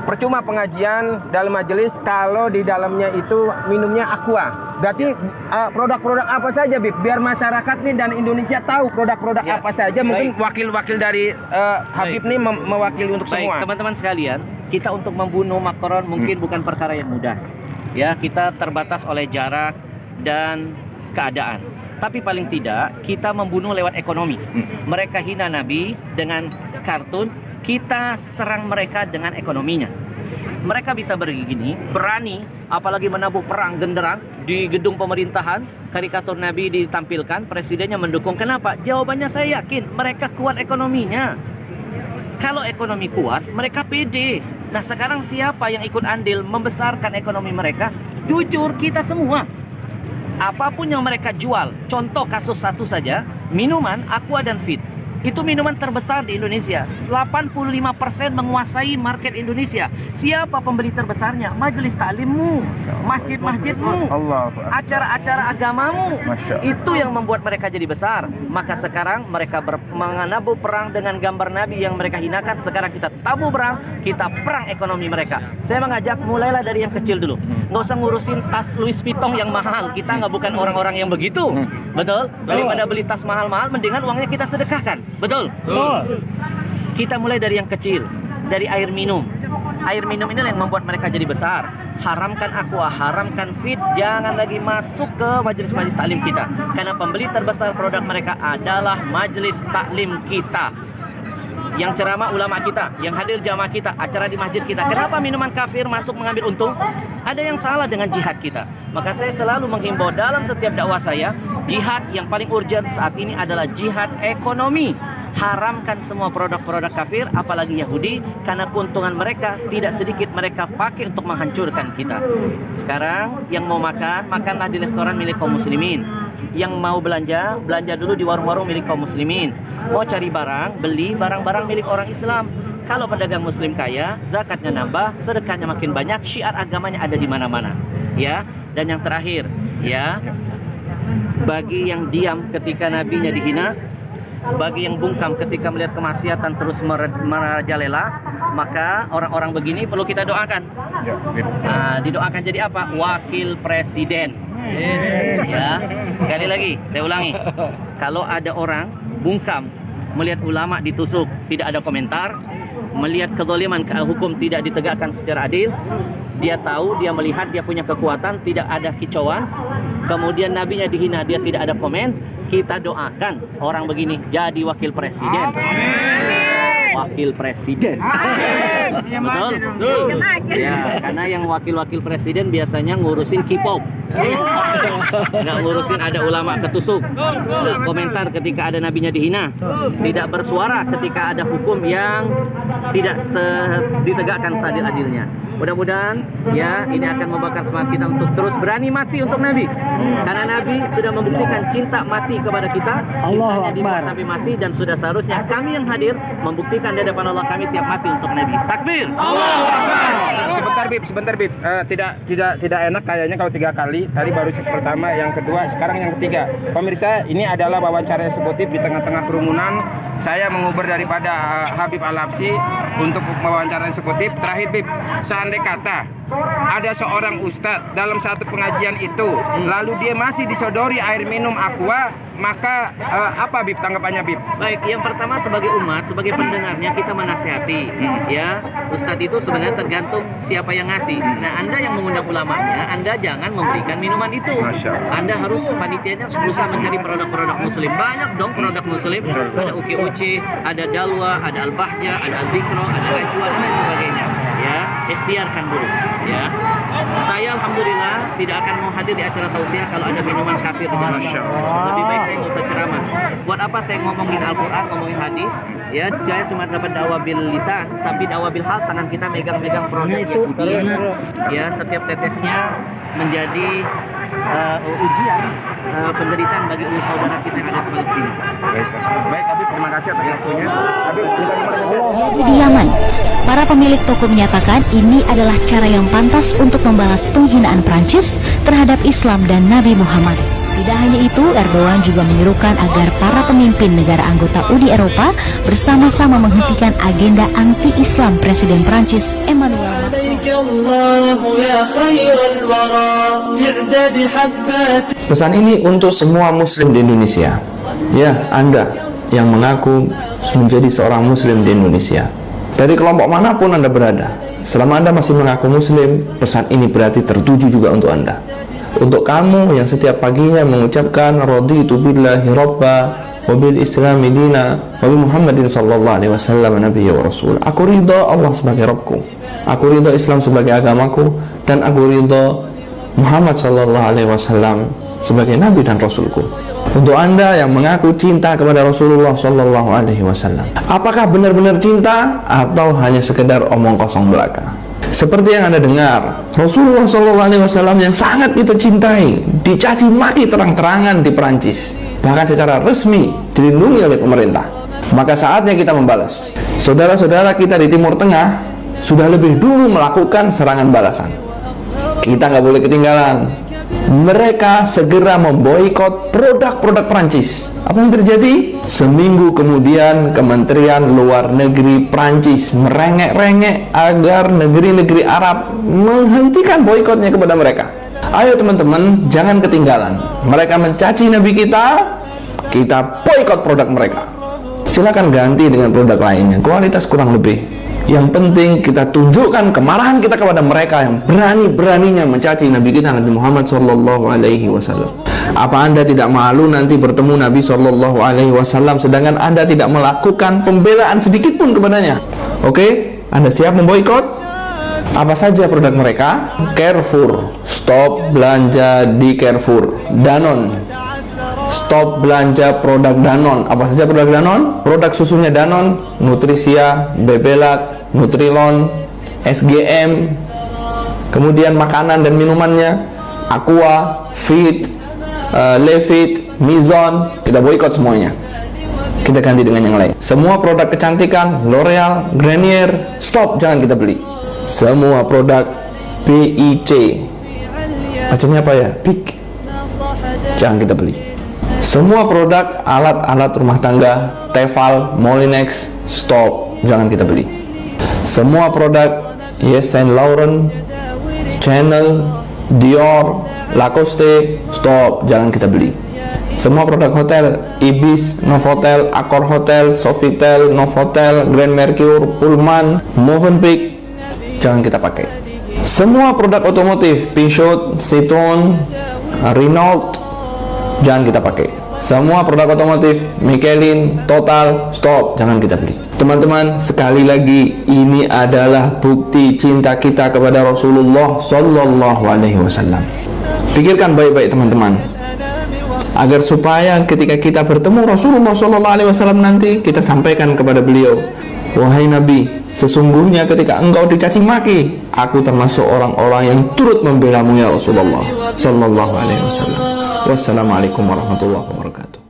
Percuma pengajian dalam majelis kalau di dalamnya itu minumnya aqua. Berarti produk-produk apa saja, Bib? Biar masyarakat nih dan Indonesia tahu produk-produk apa saja. Mungkin wakil-wakil dari Habib nih mewakili untuk semua. Baik, teman-teman sekalian, kita untuk membunuh Macron mungkin bukan perkara yang mudah. Ya, kita terbatas oleh jarak dan keadaan. Tapi paling tidak kita membunuh lewat ekonomi. Mereka hina Nabi dengan kartun, kita serang mereka dengan ekonominya. Mereka bisa begini, berani, apalagi menabuh perang genderang di gedung pemerintahan, karikatur Nabi ditampilkan, presidennya mendukung. Kenapa? Jawabannya saya yakin, mereka kuat ekonominya. Kalau ekonomi kuat, mereka pede. Nah sekarang siapa yang ikut andil membesarkan ekonomi mereka? Jujur kita semua. Apapun yang mereka jual, contoh kasus satu saja, minuman, aqua dan fit. Itu minuman terbesar di Indonesia. 85% menguasai market Indonesia. Siapa pembeli terbesarnya? Majelis taklimmu, masjid-masjidmu, acara-acara agamamu. Itu yang membuat mereka jadi besar. Maka sekarang mereka menabuh perang dengan gambar Nabi yang mereka hinakan. Sekarang kita tabuh perang, kita perang ekonomi mereka. Saya mengajak mulailah dari yang kecil dulu. Nggak usah ngurusin tas Louis Vuitton yang mahal. Kita nggak bukan orang-orang yang begitu. Betul? Daripada beli tas mahal-mahal, mendingan uangnya kita sedekahkan. Betul? Kita mulai dari yang kecil, dari air minum. Air minum ini yang membuat mereka jadi besar. Haramkan aqua, haramkan fit, jangan lagi masuk ke majelis-majelis taklim kita. Karena pembeli terbesar produk mereka adalah majelis taklim kita. Yang ceramah ulama kita, yang hadir jamaah kita, acara di masjid kita. Kenapa minuman kafir masuk mengambil untung? Ada yang salah dengan jihad kita. Maka saya selalu menghimbau dalam setiap dakwah saya, jihad yang paling urgent saat ini adalah jihad ekonomi. Haramkan semua produk-produk kafir, apalagi Yahudi, karena keuntungan mereka tidak sedikit mereka pakai untuk menghancurkan kita. Sekarang yang mau makan, makanlah di restoran milik kaum muslimin. Yang mau belanja, belanja dulu di warung-warung milik kaum muslimin. Mau cari barang, beli barang-barang milik orang Islam. Kalau pedagang muslim kaya, zakatnya nambah, sedekahnya makin banyak, syiar agamanya ada di mana-mana. Ya, dan yang terakhir, ya, bagi yang diam ketika nabinya dihina, bagi yang bungkam ketika melihat kemaksiatan terus merajalela, maka orang-orang begini perlu kita doakan. Nah, didoakan jadi apa? Wakil presiden. Ya, sekali lagi saya ulangi. Kalau ada orang bungkam melihat ulama ditusuk, tidak ada komentar, melihat kezaliman hukum tidak ditegakkan secara adil, dia tahu, dia melihat, dia punya kekuatan, tidak ada kicauan, kemudian nabinya dihina, dia tidak ada komen, kita doakan orang begini jadi wakil presiden. Wakil presiden. Betul? Ya, karena yang wakil-wakil presiden biasanya ngurusin K-pop. Nggak ngurusin ada ulama ketusuk, nggak komentar ketika ada nabinya dihina, tidak bersuara ketika ada hukum yang tidak ditegakkan seadil-adilnya. Mudah-mudahan ya ini akan membakar semangat kita untuk terus berani mati untuk Nabi, karena Nabi sudah membuktikan cinta mati kepada kita, cintanya dibawa sampai mati, dan sudah seharusnya kami yang hadir membuktikan di hadapan Allah kami siap mati untuk Nabi. Takbir. Allahu Akbar. Sebentar Bib. Tidak enak kayaknya kalau 3 kali. Tadi baru pertama, yang kedua, sekarang yang ketiga. Pemirsa, ini adalah wawancara eksekutif di tengah-tengah kerumunan. Saya menguber daripada Habib Al-Habsyi untuk wawancara eksekutif. Terakhir Bib, seandainya kata ada seorang ustadz dalam satu pengajian itu, lalu dia masih disodori air minum aqua, maka apa Bib tanggapannya Bib? Baik, yang pertama sebagai umat, sebagai pendengarnya kita menasihati. Ya, ustadz itu sebenarnya tergantung siapa yang ngasih. Nah, Anda yang mengundang ulamanya, Anda jangan memberikan minuman itu. Anda harus, panitianya berusaha mencari produk-produk muslim. Banyak dong produk muslim. Ada Uki-Uci, ada Dalwa, ada Al-Bahja, ada Al-Zikro, ada Ajwa, dan lain sebagainya. Ya, ikhtiarkan dulu. Ya, saya alhamdulillah tidak akan mau hadir di acara tausiah kalau ada minuman kafir di dalam. Lebih baik saya nggak usah ceramah. Buat apa saya ngomongin Al-Quran, ngomongin hadis? Ya, saya cuma dapat dakwah bil lisan, tapi dakwah bil hal, tangan kita megang-megang produk Yahudi. Ya, setiap tetesnya menjadi ujian penderitaan bagi saudara kita yang ada di Palestina. Baik Habib, terima kasih atas waktunya. Habib, Jadi di Yaman, Para pemilik toko menyatakan ini adalah cara yang pantas untuk membalas penghinaan Prancis terhadap Islam dan Nabi Muhammad. Tidak hanya itu, Erdogan juga menyerukan agar para pemimpin negara anggota Uni Eropa bersama-sama menghentikan agenda anti-Islam Presiden Prancis Emmanuel Macron. Pesan ini untuk semua muslim di Indonesia. Ya, Anda yang mengaku menjadi seorang muslim di Indonesia. Dari kelompok manapun Anda berada, selama Anda masih mengaku muslim, pesan ini berarti tertuju juga untuk Anda. Untuk kamu yang setiap paginya mengucapkan raditu billahi rabba wa bil islami dina wa bi Muhammadin sallallahu alaihi wasallam nabiyya wa rasul. Aku ridha Allah sebagai Rabbku. Aku ridha Islam sebagai agamaku, dan aku ridha Muhammad sallallahu alaihi wasallam sebagai nabi dan rasulku. Untuk Anda yang mengaku cinta kepada Rasulullah sallallahu alaihi wasallam, apakah benar-benar cinta atau hanya sekedar omong kosong belaka? Seperti yang Anda dengar, Rasulullah SAW yang sangat kita cintai dicaci maki terang-terangan di Perancis, bahkan secara resmi dilindungi oleh pemerintah. Maka saatnya kita membalas. Saudara-saudara kita di Timur Tengah sudah lebih dulu melakukan serangan balasan. Kita nggak boleh ketinggalan. Mereka segera memboikot produk-produk Perancis. Apa yang terjadi? Seminggu kemudian Kementerian Luar Negeri Prancis merengek-rengek agar negeri-negeri Arab menghentikan boikotnya kepada mereka. Ayo teman-teman, jangan ketinggalan. Mereka mencaci Nabi kita boikot produk mereka. Silakan ganti dengan produk lainnya, kualitas kurang lebih. Yang penting kita tunjukkan kemarahan kita kepada mereka yang berani-beraninya mencaci Nabi kita, Nabi Muhammad Sallallahu Alaihi Wasallam. Apa Anda tidak malu nanti bertemu Nabi Sallallahu Alaihi Wasallam sedangkan Anda tidak melakukan pembelaan sedikit pun kepadanya? Oke, Anda siap memboikot? Apa saja produk mereka? Carrefour, stop belanja di Carrefour. Danone, stop belanja produk Danone. Apa saja produk Danone? Produk susunya Danone, Nutrisia, Bebelat, Nutrilon, SGM. Kemudian makanan dan minumannya Aqua, Fit, Levit, Mizon. Kita boikot semuanya. Kita ganti dengan yang lain. Semua produk kecantikan L'Oreal, Garnier, stop, jangan kita beli. Semua produk BIC, bacanya apa ya? BIC, jangan kita beli. Semua produk alat-alat rumah tangga Tefal, Molinex, stop, jangan kita beli. Semua produk Yves Saint Laurent, Chanel, Dior, Lacoste, stop, jangan kita beli. Semua produk hotel Ibis, Novotel, Accor Hotel, Sofitel, Novotel, Grand Mercure, Pullman, Movenpick, jangan kita pakai. Semua produk otomotif Peugeot, Citroen, Renault, jangan kita pakai. Semua produk otomotif Michelin, Total, stop, jangan kita beli. Teman-teman, sekali lagi ini adalah bukti cinta kita kepada Rasulullah Sallallahu Alaihi Wasallam. Pikirkan baik-baik teman-teman, agar supaya ketika kita bertemu Rasulullah Sallallahu Alaihi Wasallam nanti kita sampaikan kepada beliau, wahai Nabi, sesungguhnya ketika engkau dicaci maki, aku termasuk orang-orang yang turut membela-Mu ya Rasulullah Sallallahu Alaihi Wasallam. Wassalamualaikum warahmatullahi wabarakatuh.